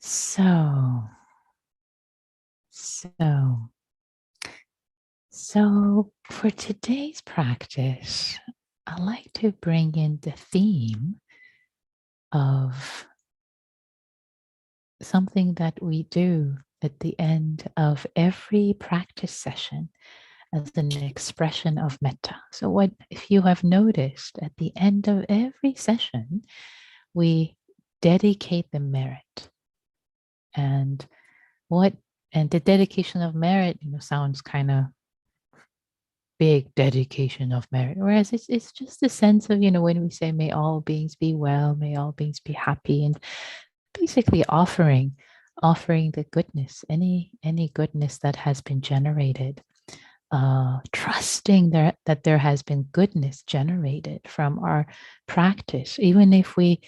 So, so, so for today's practice, I like to bring in the theme of something that we do at the end of every practice session as an expression of metta. So, what if you have noticed at the end of every session, we dedicate the merit and what and the dedication of merit, sounds kind of big dedication of merit. Whereas it's just a sense of, when we say, may all beings be well, may all beings be happy, and basically offering the goodness, any goodness that has been generated, trusting that there has been goodness generated from our practice, even if we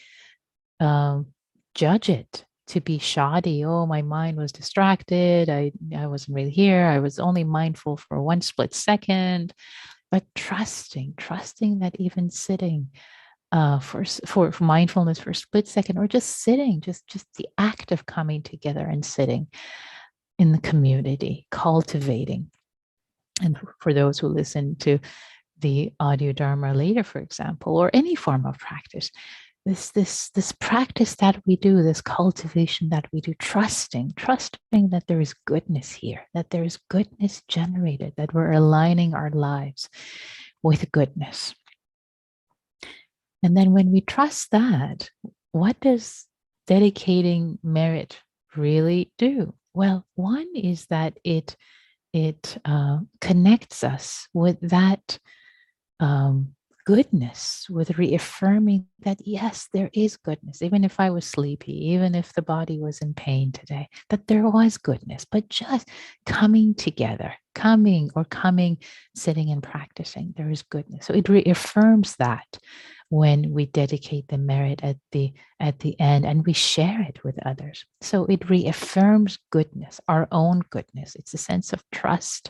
judge it to be shoddy. Oh, my mind was distracted. I wasn't really here. I was only mindful for one split second. But trusting that even sitting for mindfulness for a split second, or just sitting, just the act of coming together and sitting in the community, cultivating. And for those who listen to the audio Dharma later, for example, or any form of practice, this practice that we do, this cultivation that we do, trusting that there is goodness here, that there is goodness generated, that we're aligning our lives with goodness. And then when we trust that, what does dedicating merit really do? Well, one is that it connects us with that goodness, with reaffirming that, yes, there is goodness. Even if I was sleepy, even if the body was in pain today, that there was goodness, but just coming together, coming, sitting and practicing, there is goodness. So it reaffirms that when we dedicate the merit at the end and we share it with others. So it reaffirms goodness, our own goodness. It's a sense of trust,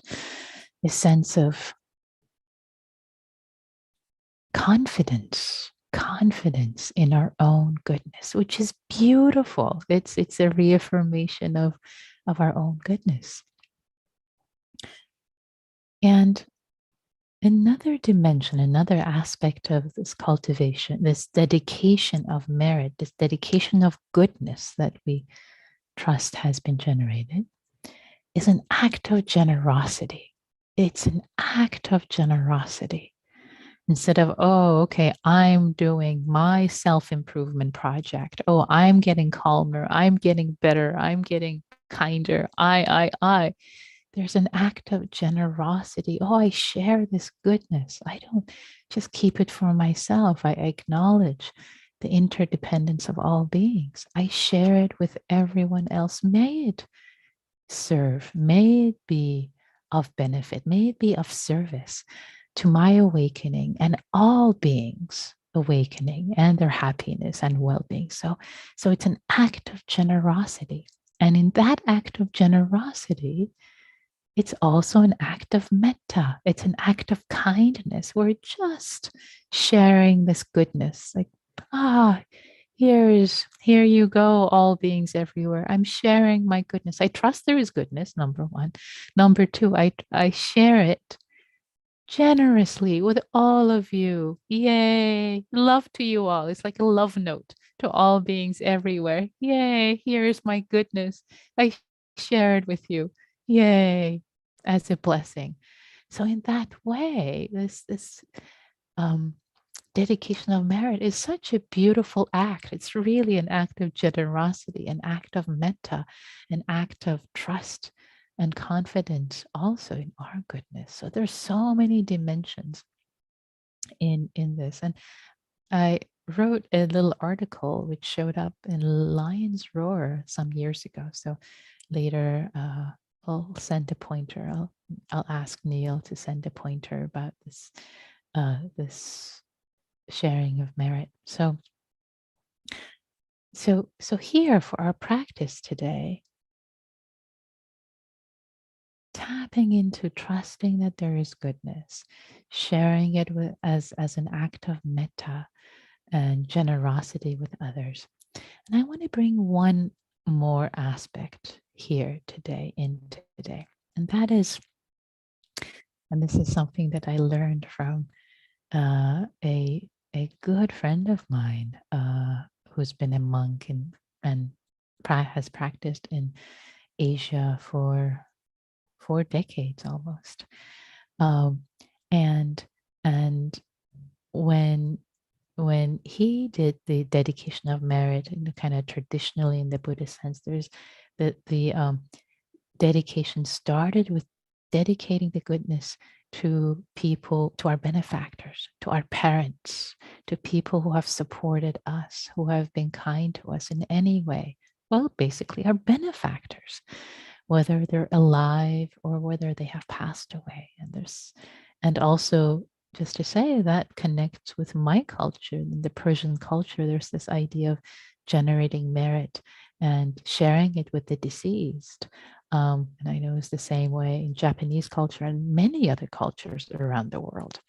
a sense of confidence in our own goodness, which is beautiful. It's a reaffirmation of our own goodness. And another dimension, another aspect of this cultivation, this dedication of merit, this dedication of goodness that we trust has been generated, is an act of generosity. It's an act of generosity. Instead of, oh, okay, I'm doing my self-improvement project. Oh, I'm getting calmer. I'm getting better. I'm getting kinder. I. There's an act of generosity. Oh, I share this goodness. I don't just keep it for myself. I acknowledge the interdependence of all beings. I share it with everyone else. May it serve. May it be of benefit. May it be of service to my awakening and all beings awakening and their happiness and well-being. So it's an act of generosity. And in that act of generosity, it's also an act of metta. It's an act of kindness. We're just sharing this goodness. Like, here you go, all beings everywhere. I'm sharing my goodness. I trust there is goodness, number one. Number two, I share it generously with all of you. Yay. Love to you all. It's like a love note to all beings everywhere. Yay. Here's my goodness. I share it with you. Yay. As a blessing. So in that way, this dedication of merit is such a beautiful act. It's really an act of generosity, an act of metta, an act of trust and confidence also in our goodness. So there's so many dimensions in this. And I wrote a little article which showed up in Lion's Roar some years ago. So later I'll send a pointer. I'll ask Neil to send a pointer about this this sharing of merit. So here for our practice today, tapping into trusting that there is goodness, sharing it with as an act of metta and generosity with others. And I want to bring one more aspect here today, in today. And that is, and this is something that I learned from a good friend of mine who's been a monk and has practiced in Asia for 4 decades almost. Um, and and when when he did the dedication of merit, in the kind of traditionally in the Buddhist sense, there's the dedication started with dedicating the goodness to people, to our benefactors, to our parents, to people who have supported us, who have been kind to us in any way. Well, basically, our benefactors, whether they're alive or whether they have passed away. And also, just to say that connects with my culture, in the Persian culture, there's this idea of generating merit and sharing it with the deceased. And I know it's the same way in Japanese culture and many other cultures around the world.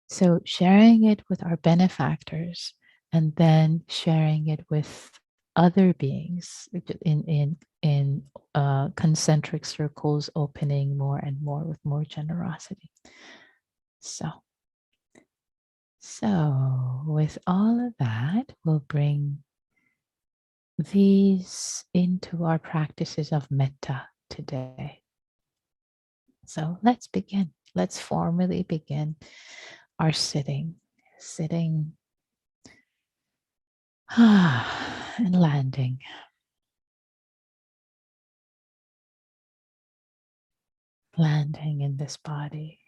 So sharing it with our benefactors and then sharing it with other beings in concentric circles, opening more and more with more generosity. So with all of that, we'll bring these into our practices of metta today. So let's begin. Let's formally begin our sitting, sitting and landing. Landing in this body.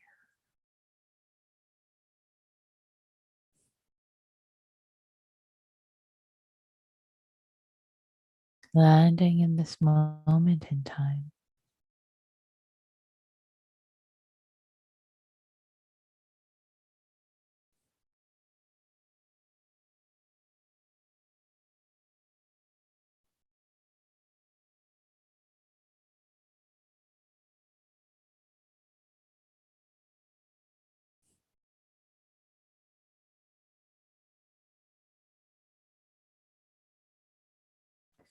Landing in this moment in time.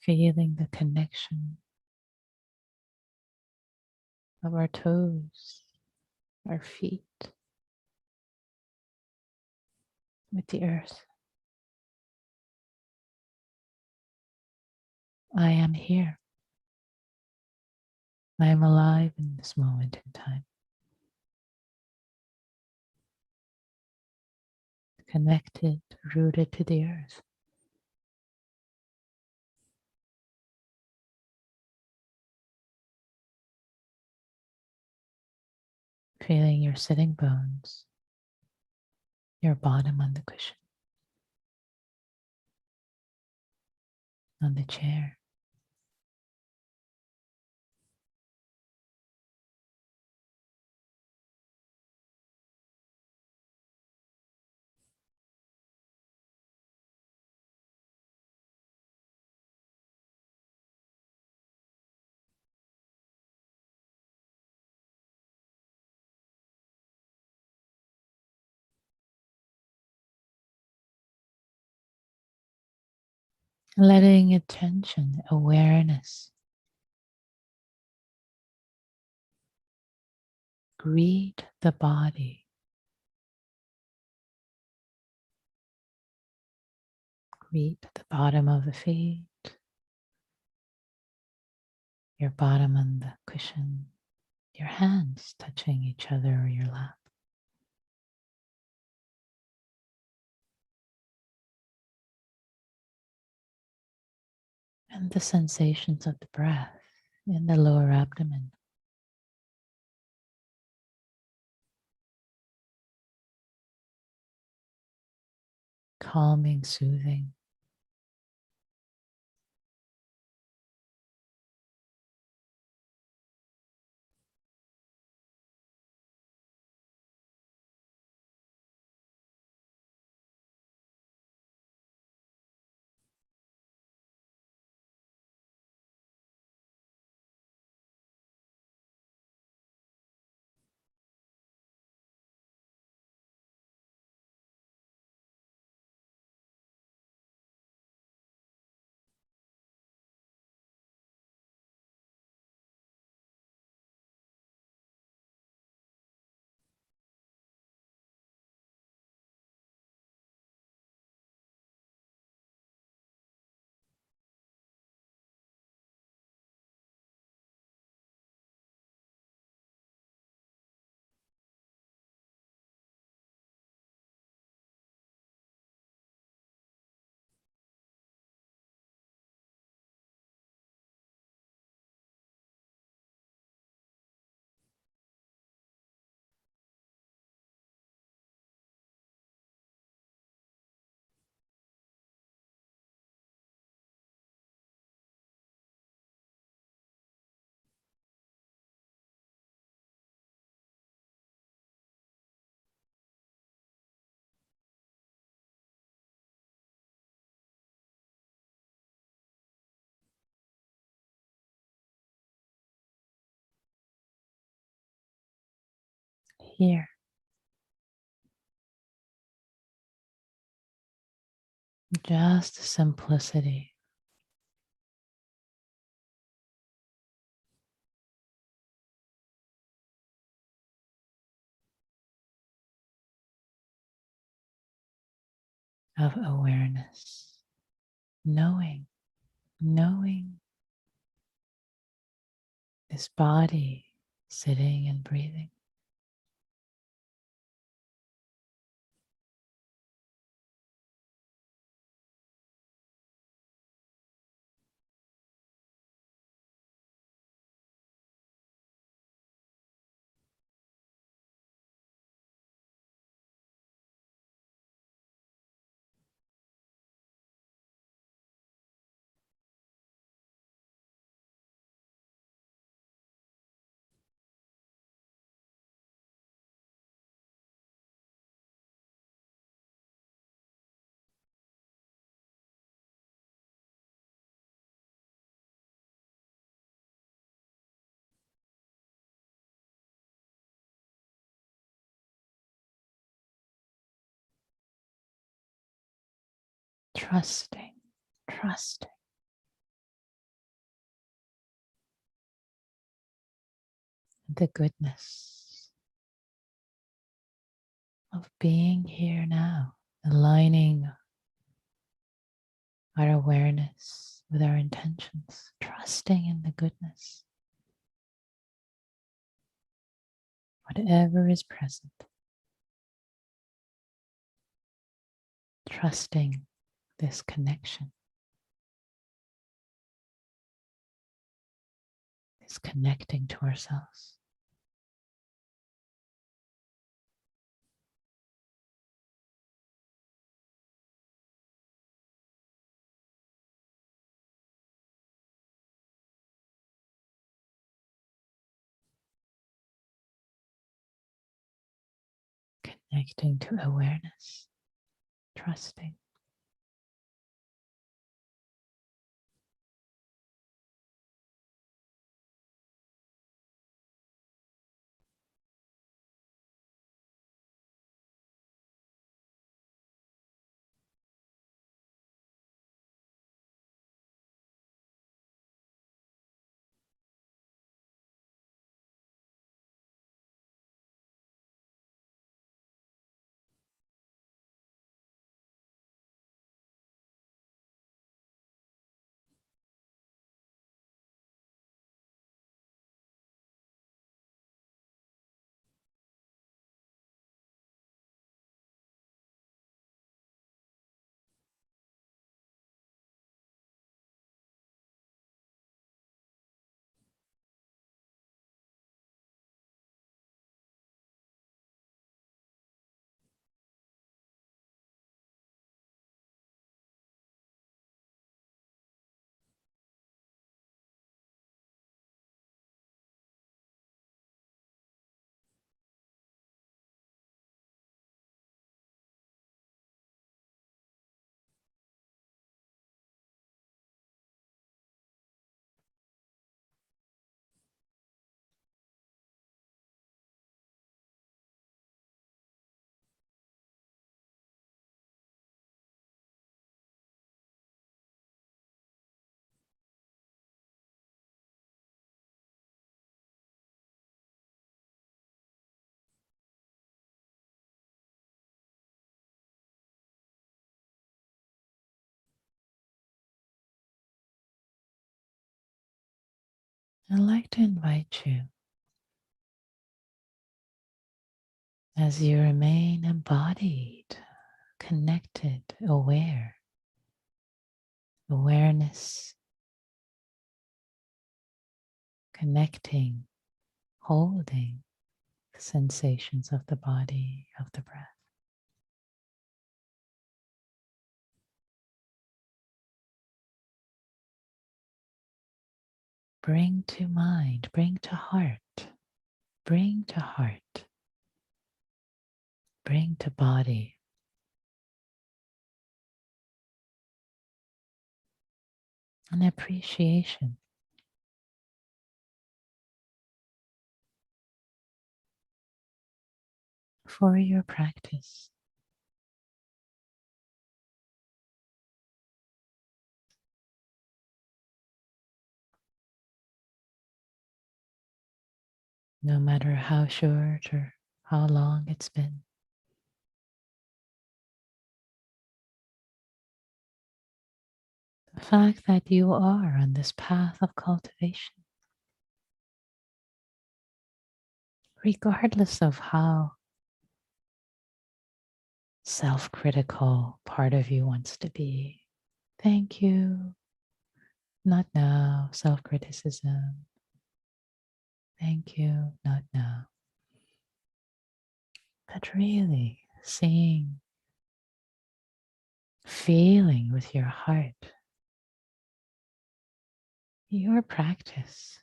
Feeling the connection of our toes, our feet with the earth. I am here. I am alive in this moment in time. Connected, rooted to the earth. Feeling your sitting bones, your bottom on the cushion, on the chair. Letting attention, awareness greet the body, greet the bottom of the feet, your bottom on the cushion, your hands touching each other or your lap. And the sensations of the breath in the lower abdomen. Calming, soothing. here. Just the simplicity of awareness, knowing this body sitting and breathing. Trusting the goodness of being here now, aligning our awareness with our intentions, trusting in the goodness, whatever is present, trusting this connection, this connecting to ourselves. Connecting to awareness, trusting. I'd like to invite you, as you remain embodied, connected, awareness, connecting, holding the sensations of the body, of the breath. Bring to mind, bring to heart, bring to heart, bring to body an appreciation for your practice. No matter how short or how long it's been. The fact that you are on this path of cultivation, regardless of how self-critical part of you wants to be. Thank you. Not now. Self-criticism. Thank you. Not now. But really seeing, feeling with your heart your practice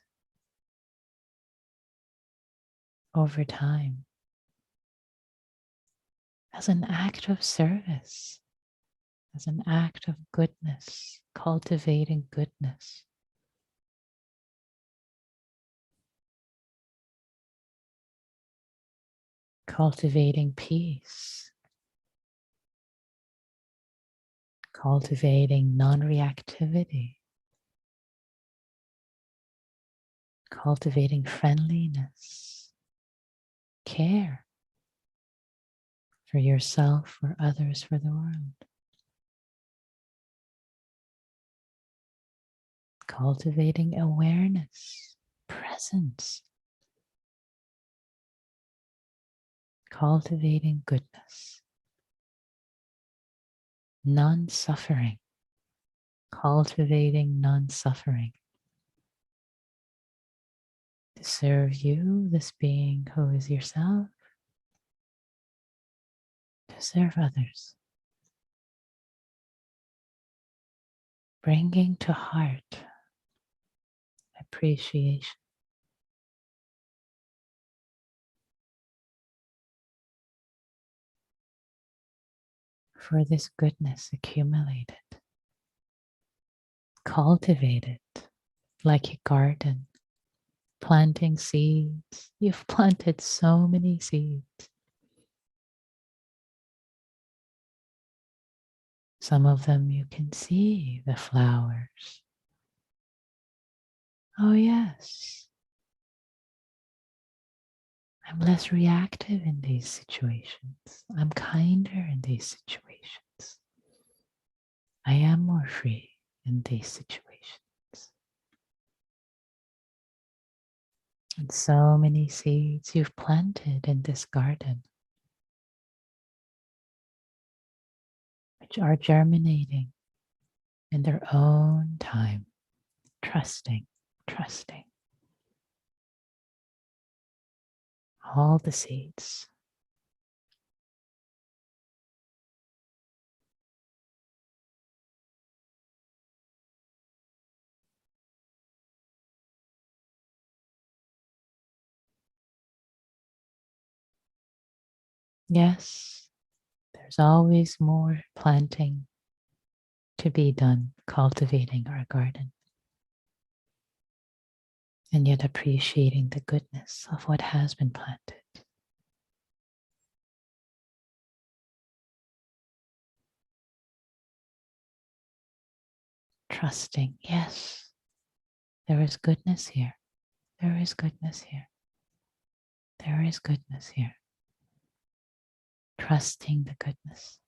over time as an act of service, as an act of goodness, cultivating goodness. Cultivating peace, cultivating non-reactivity, cultivating friendliness, care for yourself, for others, for the world. Cultivating awareness, presence, cultivating goodness, non-suffering, cultivating non-suffering. To serve you, this being who is yourself, to serve others. Bringing to heart appreciation for this goodness accumulated, cultivated like a garden, planting seeds. You've planted so many seeds. Some of them you can see the flowers. Oh yes, I'm less reactive in these situations. I'm kinder in these situations. I am more free in these situations. And so many seeds you've planted in this garden, which are germinating in their own time, trusting, trusting. All the seeds. Yes, there's always more planting to be done, cultivating our garden, and yet appreciating the goodness of what has been planted. Trusting, yes, there is goodness here. There is goodness here. There is goodness here. Trusting the goodness.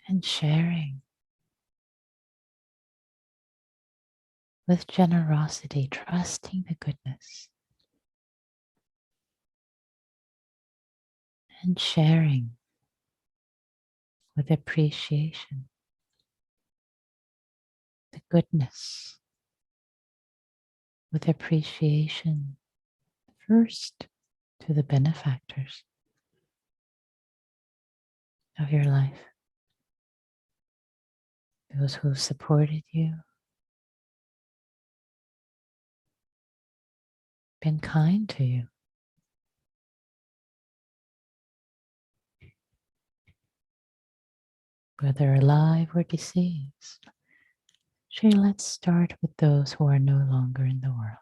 And sharing with generosity, trusting the goodness. And sharing with appreciation the goodness, with appreciation first to the benefactors of your life, those who have supported you, been kind to you. whether alive or deceased. Shri, let's start with those who are no longer in the world.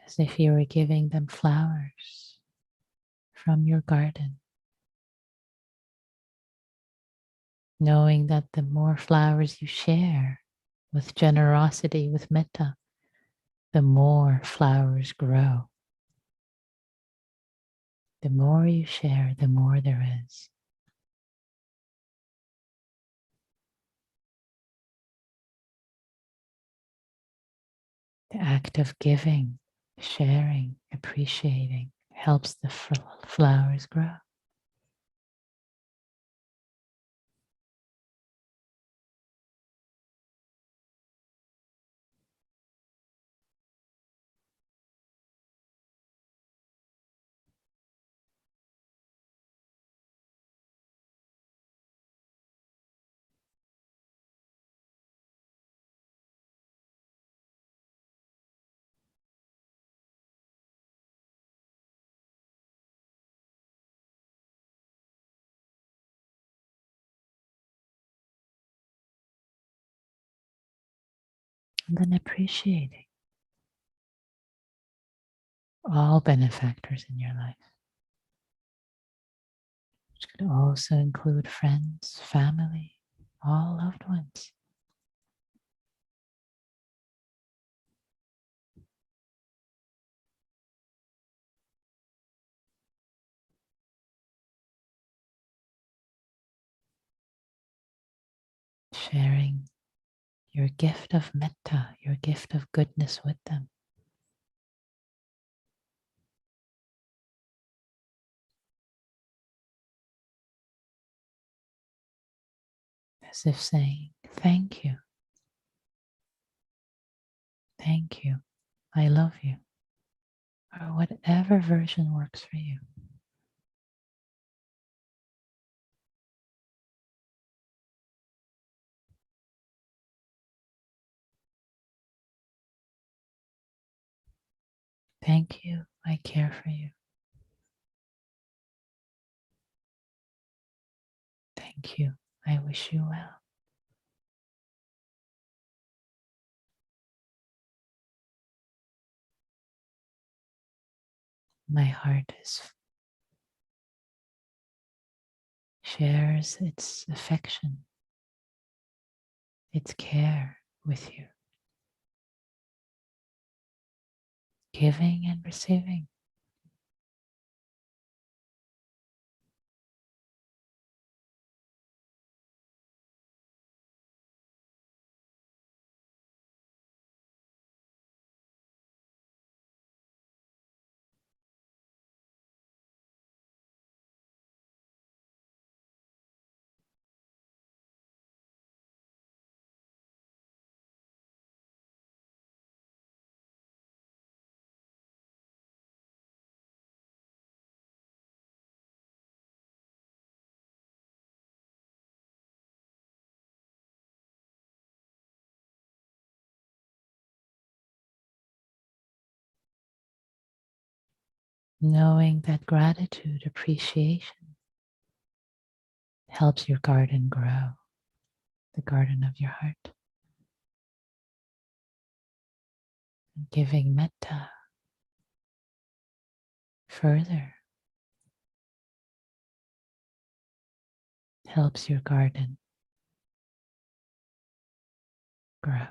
As if you were giving them flowers from your garden, knowing that the more flowers you share with generosity, with metta, the more flowers grow. The more you share, the more there is. The act of giving, sharing, appreciating helps the flowers grow. And then appreciating all benefactors in your life, which could also include friends, family, all loved ones. Sharing your gift of metta, your gift of goodness with them. As if saying, thank you, I love you, or whatever version works for you. Thank you, I care for you. Thank you, I wish you well. My heart shares its affection, its care with you, giving and receiving. Knowing that gratitude, appreciation helps your garden grow, the garden of your heart. And giving metta further helps your garden grow.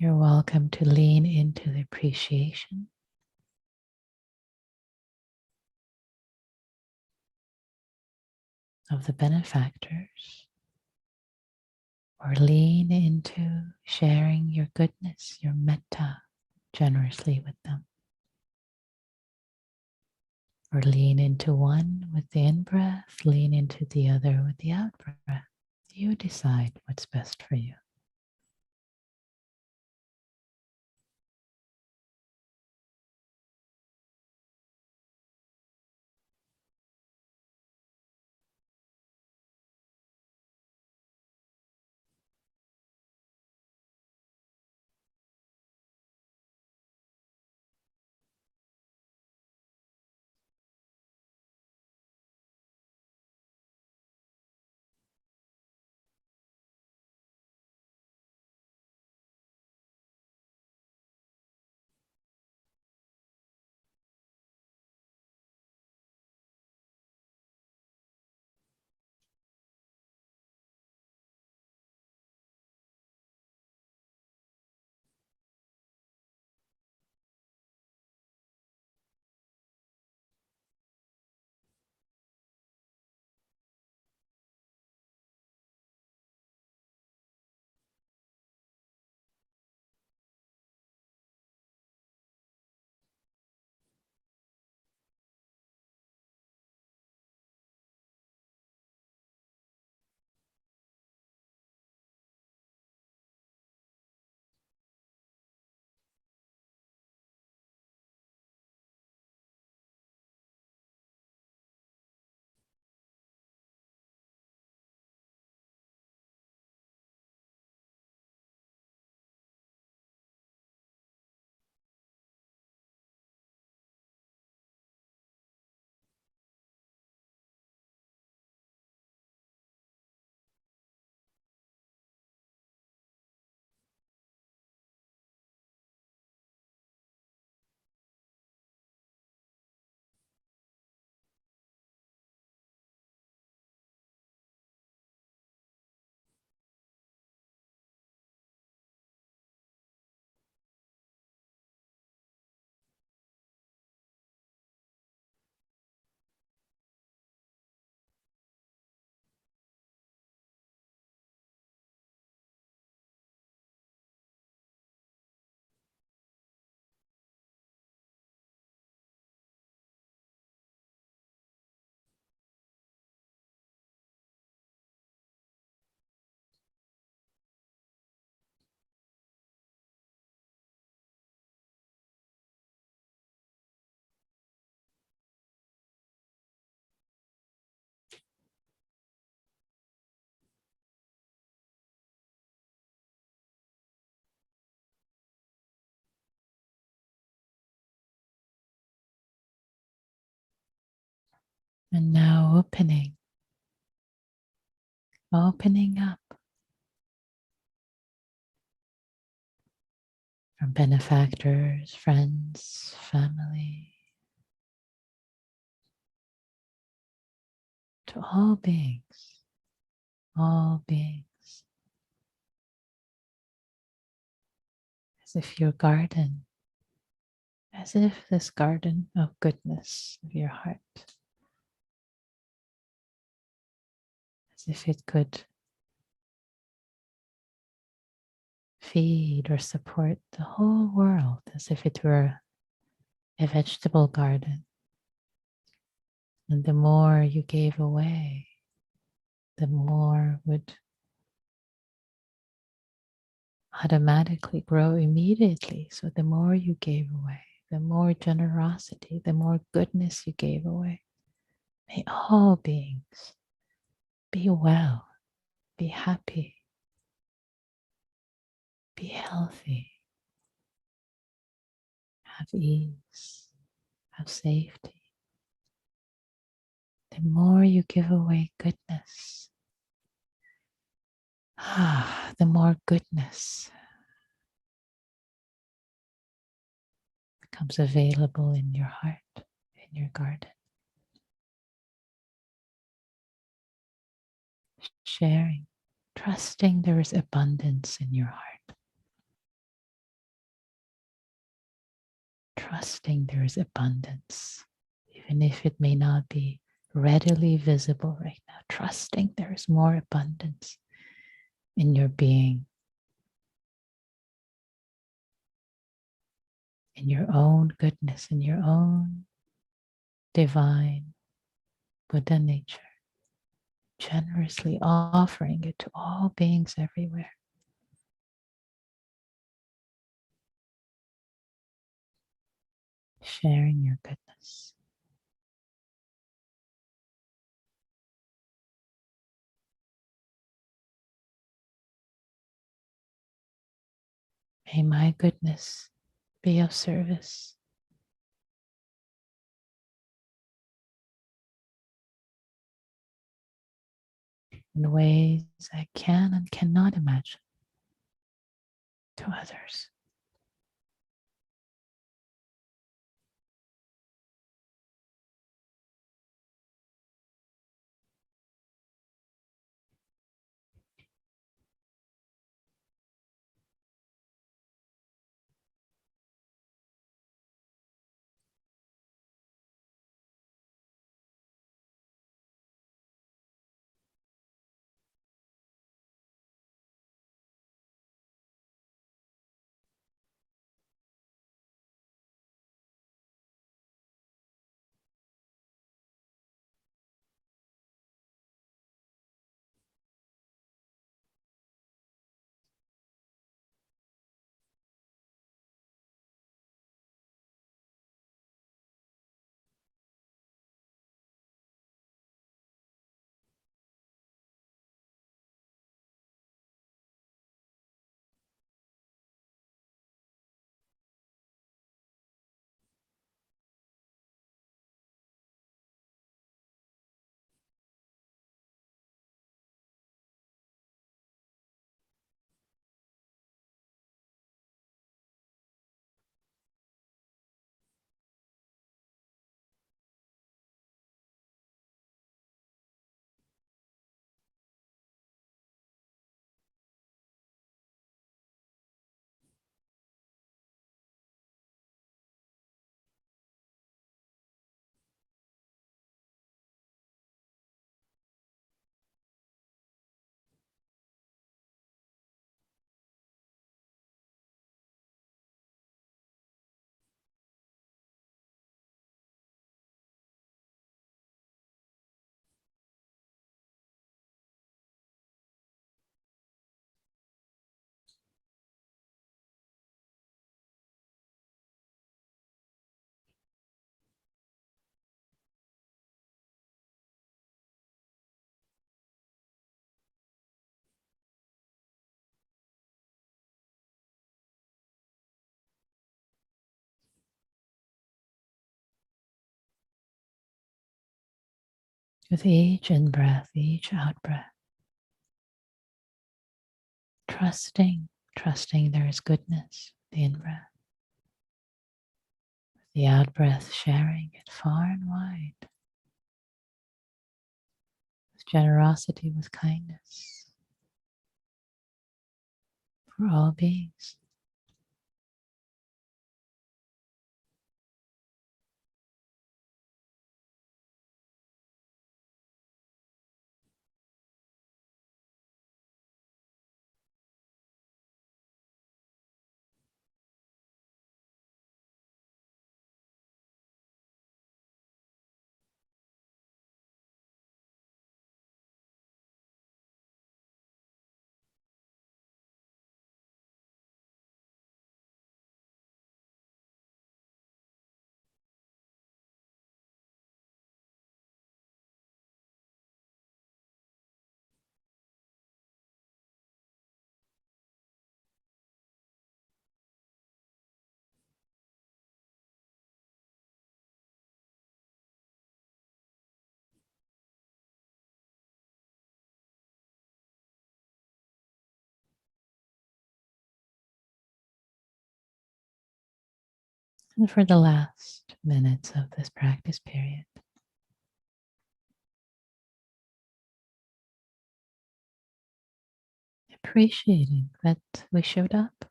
You're welcome to lean into the appreciation of the benefactors, or lean into sharing your goodness, your metta, generously with them. Or lean into one with the in-breath, lean into the other with the out-breath. You decide what's best for you. And now opening up from benefactors, friends, family, to all beings, as if your garden, as if this garden of goodness of your heart, as if it could feed or support the whole world, as if it were a vegetable garden. And the more you gave away, the more would automatically grow immediately. So the more you gave away, the more generosity, the more goodness you gave away. May all beings be well, be happy, be healthy, have ease, have safety. The more you give away goodness, the more goodness becomes available in your heart, in your garden. Sharing, trusting there is abundance in your heart. trusting there is abundance, even if it may not be readily visible right now, trusting there is more abundance in your being, in your own goodness, in your own divine Buddha nature, generously offering it to all beings everywhere. Sharing your goodness. May my goodness be of service in ways I can and cannot imagine to others. With each in breath, each out breath, trusting there is goodness, the in breath, the out breath, sharing it far and wide, with generosity, with kindness for all beings. And for the last minutes of this practice period, appreciating that we showed up,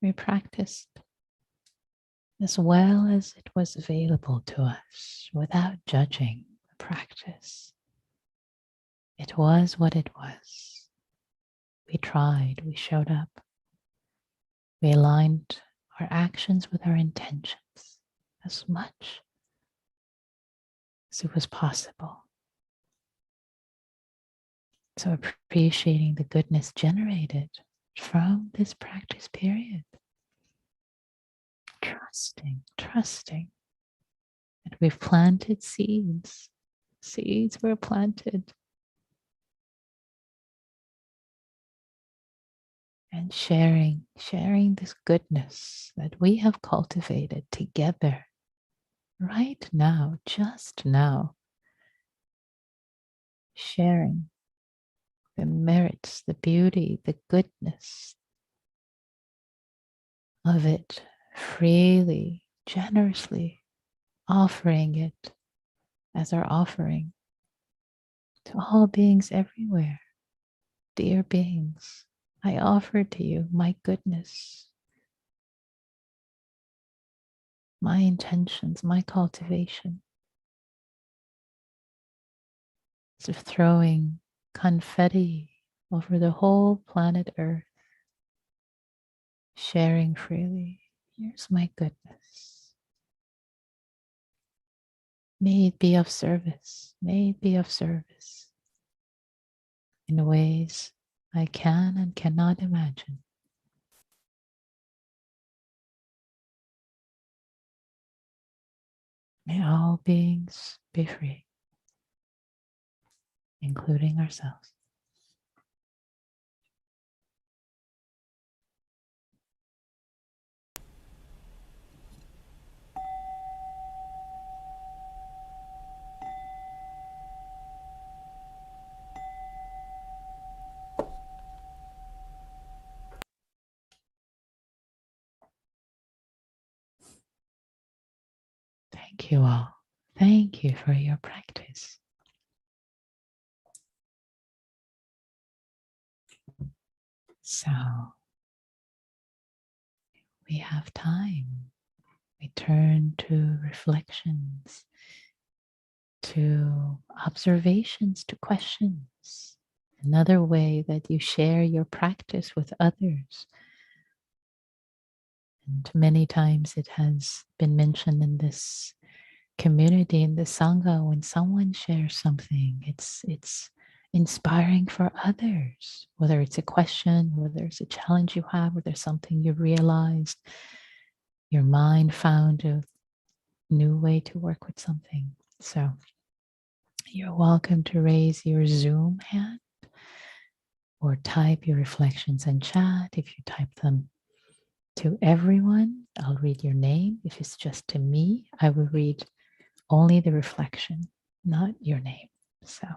we practiced, as well as it was available to us without judging the practice. It was what it was. We tried, we showed up, we aligned our actions with our intentions as much as it was possible. So appreciating the goodness generated from this practice period. Trusting that we've planted seeds. Seeds were planted. And sharing this goodness that we have cultivated together right now, just now. Sharing the merits, the beauty, the goodness of it freely, generously, offering it as our offering to all beings everywhere. Dear beings, I offer to you my goodness, my intentions, my cultivation. So throwing confetti over the whole planet Earth, sharing freely. Here's my goodness. May it be of service. May it be of service in ways I can and cannot imagine. May all beings be free, including ourselves. Thank you all. Thank you for your practice. So we have time. We turn to reflections, to observations, to questions. Another way that you share your practice with others. And many times it has been mentioned in this community, in the Sangha, when someone shares something, it's inspiring for others, whether it's a question, whether it's a challenge you have, whether there's something you realized, your mind found a new way to work with something. So you're welcome to raise your Zoom hand or type your reflections in chat. If you type them to everyone, I'll read your name. If it's just to me, I will read only the reflection, not your name. So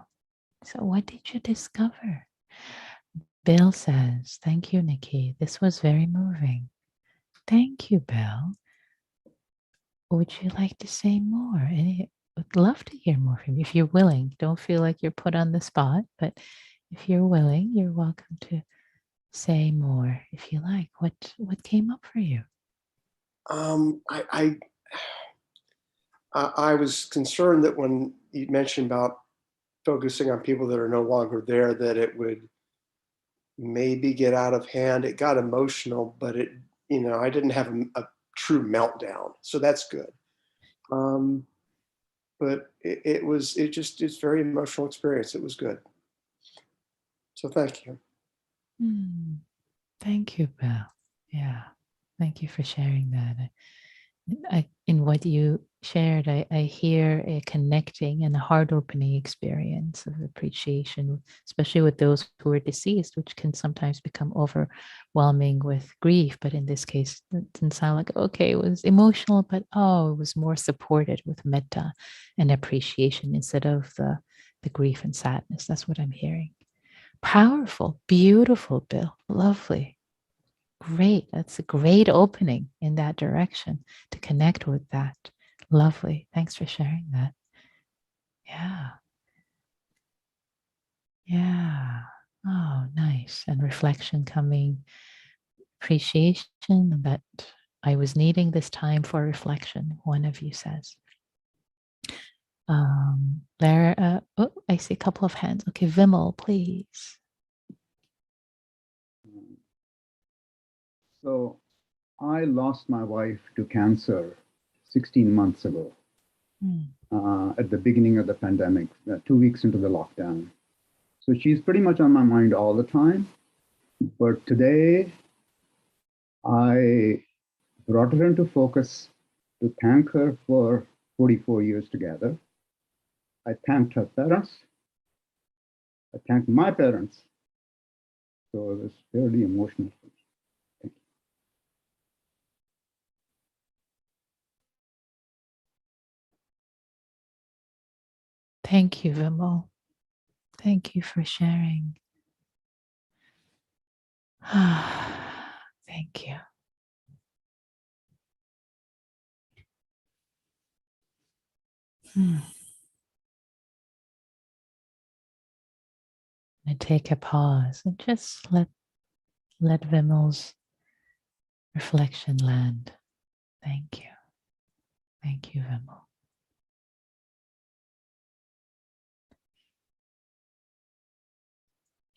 what did you discover? Bill says, thank you, Nikki. This was very moving. Thank you, Bill. Would you like to say more? I would love to hear more from you if you're willing. Don't feel like you're put on the spot, but if you're willing, you're welcome to say more if you like. What came up for you? I was concerned that when you mentioned about focusing on people that are no longer there, that it would maybe get out of hand. It got emotional, but I didn't have a true meltdown, so that's good. But it's very emotional experience. It was good. So thank you. Thank you, Bill. Yeah, thank you for sharing that. In what you shared, I hear a connecting and a heart-opening experience of appreciation, especially with those who are deceased, which can sometimes become overwhelming with grief. But in this case, it didn't sound like, okay, it was emotional, but it was more supported with metta and appreciation instead of the grief and sadness. That's what I'm hearing. Powerful, beautiful, Bill. Lovely. Great. That's a great opening in that direction to connect with that. Lovely. Thanks for sharing that. Yeah. Yeah. Oh, nice. And reflection coming, appreciation that I was needing this time for reflection, one of you says. I see a couple of hands. Okay, Vimal, please. So I lost my wife to cancer 16 months ago at the beginning of the pandemic, 2 weeks into the lockdown. So she's pretty much on my mind all the time. But today I brought her into focus to thank her for 44 years together. I thanked her parents. I thanked my parents. So it was fairly emotional for me. Thank you, Vimal. Thank you for sharing. Thank you. And take a pause and just let Vimal's reflection land. Thank you. Thank you, Vimal.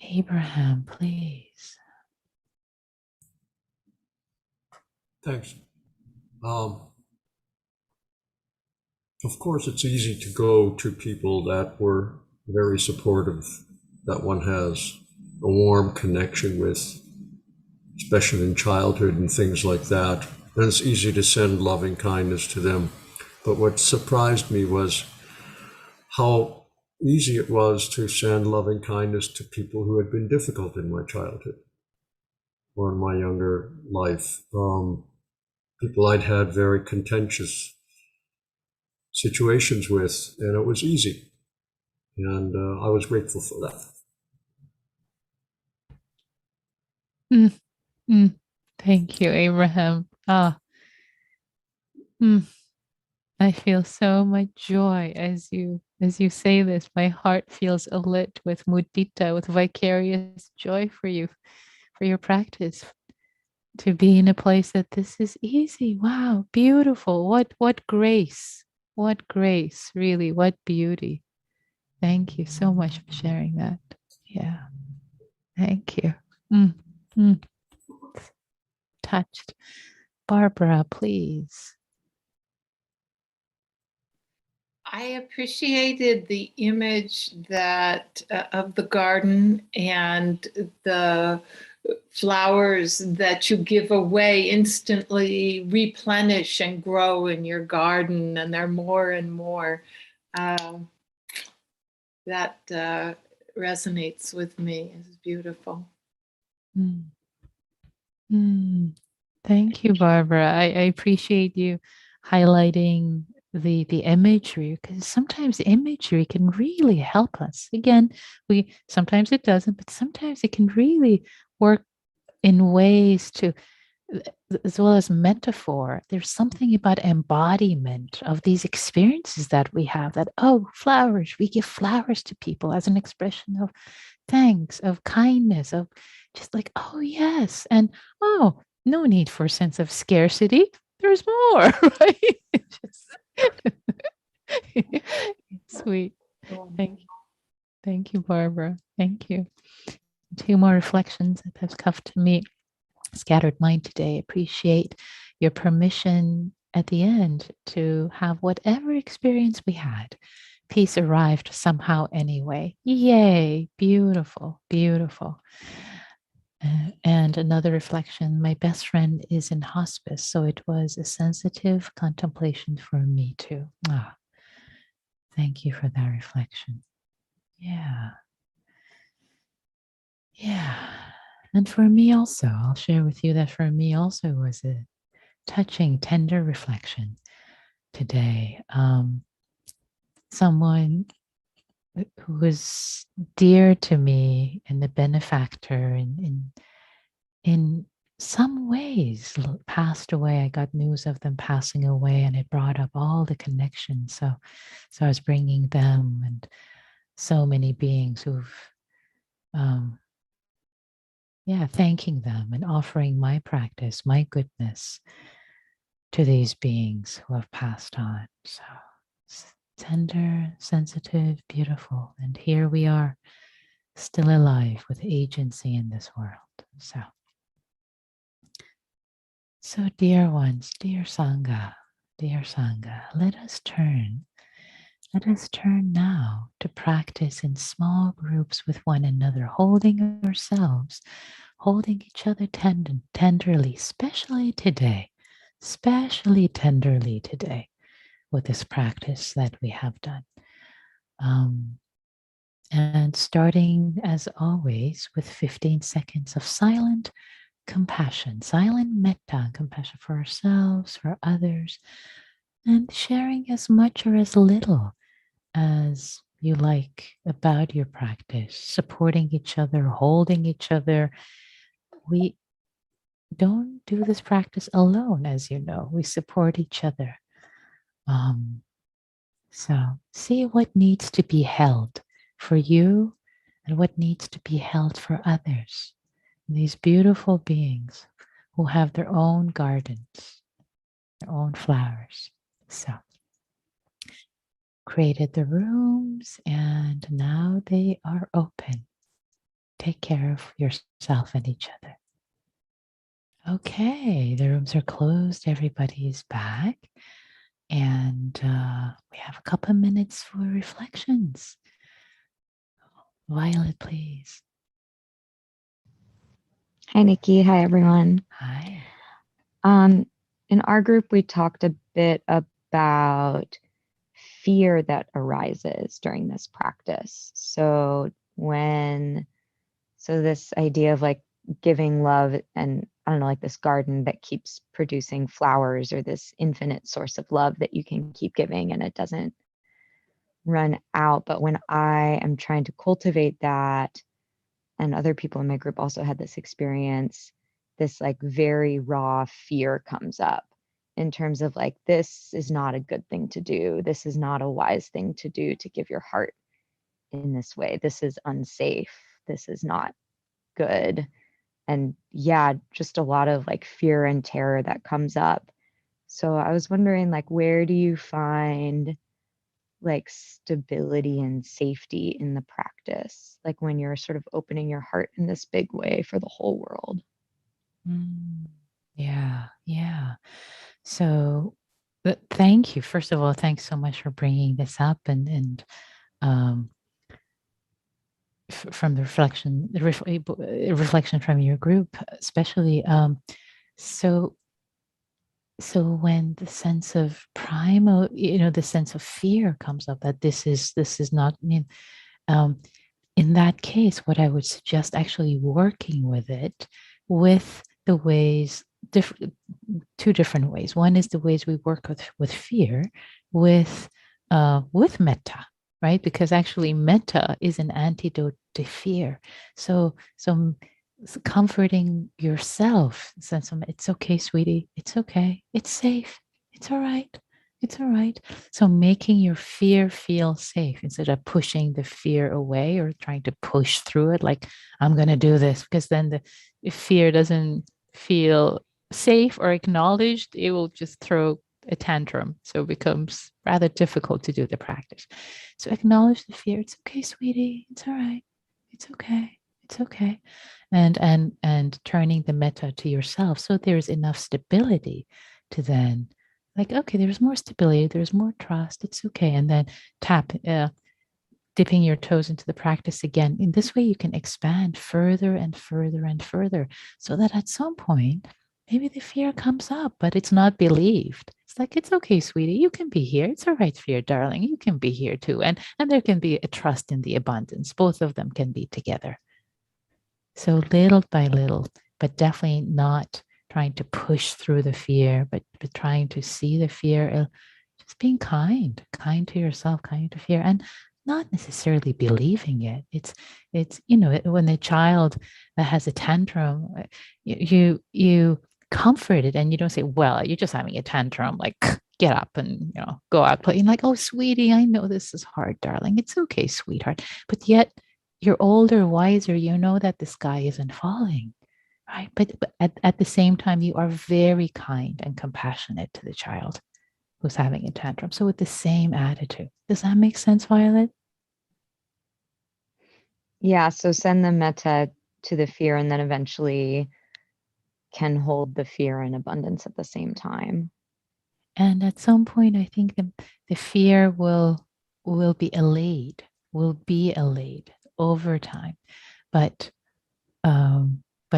Abraham, please. Thanks. Of course, it's easy to go to people that were very supportive, that one has a warm connection with, especially in childhood and things like that. And it's easy to send loving kindness to them. But what surprised me was how easy it was to send loving kindness to people who had been difficult in my childhood or in my younger life. People I'd had very contentious situations with, and it was easy. And I was grateful for that. Thank you, Abraham. I feel so much joy as you say this. My heart feels alit with mudita, with vicarious joy for you, for your practice. To be in a place that this is easy. Wow, beautiful. What grace. What grace, really. What beauty. Thank you so much for sharing that. Yeah. Thank you. Touched. Barbara, please. I appreciated the image that of the garden and the flowers that you give away instantly replenish and grow in your garden, and they're more and more. That resonates with me. It's beautiful. Thank you, Barbara. I appreciate you highlighting the imagery, because sometimes imagery can really help us. Again, we sometimes it doesn't, but sometimes it can really work in ways to, as well as metaphor. There's something about embodiment of these experiences that we have, that, oh, flowers, we give flowers to people as an expression of thanks, of kindness, of just like, oh, yes. And, oh, no need for a sense of scarcity. There's more, right? Sweet. Thank you, Barbara. Thank you. 2 more reflections that have come to me. Scattered mind today. Appreciate your permission at the end to have whatever experience we had. Peace arrived somehow anyway. Yay. Beautiful. Beautiful. And another reflection, my best friend is in hospice, so it was a sensitive contemplation for me too. Thank you for that reflection. Yeah. Yeah. And for me also, I'll share with you that for me also was a touching, tender reflection today. Someone who was dear to me and a benefactor in some ways passed away. I got news of them passing away, and it brought up all the connections. So I was bringing them and so many beings who've, thanking them and offering my practice, my goodness, to these beings who have passed on. So tender, sensitive, beautiful. And here we are, still alive with agency in this world. So dear ones, dear Sangha, let us turn now to practice in small groups with one another, holding ourselves, holding each other tenderly, especially tenderly today with this practice that we have done. And starting as always with 15 seconds of silent compassion, silent metta, compassion for ourselves, for others, and sharing as much or as little as you like about your practice, supporting each other, holding each other. We don't do this practice alone, as you know. We support each other. So see what needs to be held for you and what needs to be held for others. These beautiful beings who have their own gardens, their own flowers. So created the rooms and now they are open. Take care of yourself and each other. Okay, the rooms are closed. Everybody's back. And we have a couple of minutes for reflections. Violet, please. Hi, Nikki. Hi, everyone. Hi. In our group, we talked a bit about fear that arises during this practice. So this idea of like giving love and I don't know, like this garden that keeps producing flowers or this infinite source of love that you can keep giving and it doesn't run out. But when I am trying to cultivate that, and other people in my group also had this experience, this like very raw fear comes up in terms of like, this is not a good thing to do. This is not a wise thing to do, to give your heart in this way. This is unsafe. This is not good. And yeah, just a lot of like fear and terror that comes up. So I was wondering, like, where do you find like stability and safety in the practice, like when you're sort of opening your heart in this big way for the whole world? Yeah. So thank you. First of all, thanks so much for bringing this up and from the reflection from your group, especially. So when the sense of primal, the sense of fear comes up that this is not, in that case, what I would suggest actually working with it with the ways, two different ways. One is the ways we work with fear, with metta, right? Because actually metta is an antidote to fear. So comforting yourself, sense of, it's okay, sweetie, it's okay, it's safe, it's all right. It's all right. So making your fear feel safe instead of pushing the fear away or trying to push through it, like, I'm going to do this, because then if fear doesn't feel safe or acknowledged, it will just throw a tantrum. So it becomes rather difficult to do the practice. So acknowledge the fear. It's okay, sweetie. It's all right. It's okay. It's okay. And turning the metta to yourself so there's enough stability to then, like, okay, there's more stability, there's more trust, it's okay. And then dipping your toes into the practice again. In this way, you can expand further and further and further so that at some point, maybe the fear comes up, but it's not believed. It's like, it's okay, sweetie, you can be here. It's all right, fear, darling, you can be here too. And there can be a trust in the abundance. Both of them can be together. So little by little, but definitely not trying to push through the fear, but trying to see the fear, just being kind to yourself, kind to fear, and not necessarily believing it. It's when a child has a tantrum, you comfort it and you don't say, well, you're just having a tantrum, like, get up and go out play. And like, oh, sweetie, I know this is hard, darling. It's okay, sweetheart. But yet you're older, wiser, you know that the sky isn't falling. right? But at the same time, you are very kind and compassionate to the child who's having a tantrum. So with the same attitude. Does that make sense, Violet? Yeah, so send the metta to the fear and then eventually can hold the fear and abundance at the same time. And at some point, I think the fear will be allayed over time. But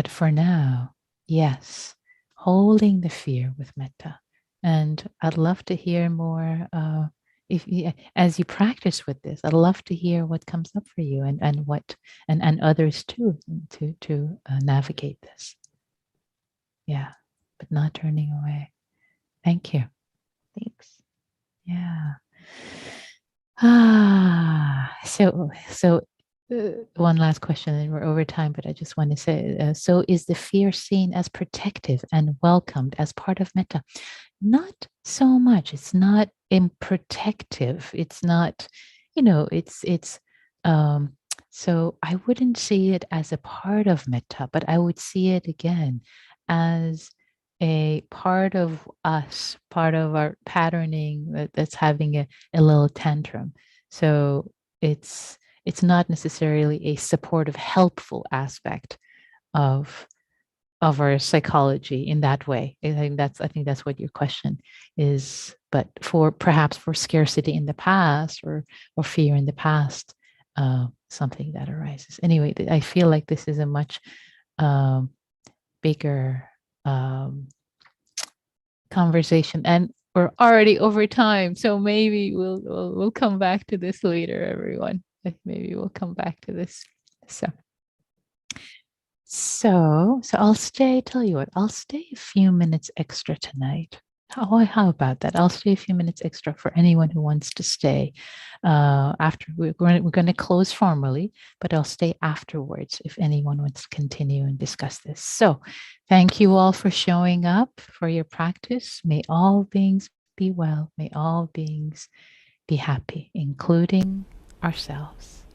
for now, yes, holding the fear with metta. And I'd love to hear more. If you, as you practice with this, I'd love to hear what comes up for you and what and others too to navigate this. Yeah, but not turning away. Thank you. Thanks. Yeah. So one last question, and we're over time, but I just want to say, so is the fear seen as protective and welcomed as part of metta? Not so much. It's not protective. It's not, it's so I wouldn't see it as a part of metta, but I would see it again as a part of us, part of our patterning that's having a little tantrum. So it's not necessarily a supportive, helpful aspect of our psychology in that way. I think that's what your question is. But for perhaps for scarcity in the past or fear in the past, something that arises. Anyway, I feel like this is a much bigger conversation, and we're already over time. So maybe we'll come back to this later, everyone. Maybe we'll come back to this. So I'll stay. Tell you what, I'll stay a few minutes extra tonight. How about that? I'll stay a few minutes extra for anyone who wants to stay. After we're going to close formally, but I'll stay afterwards if anyone wants to continue and discuss this. So, thank you all for showing up for your practice. May all beings be well. May all beings be happy, including ourselves.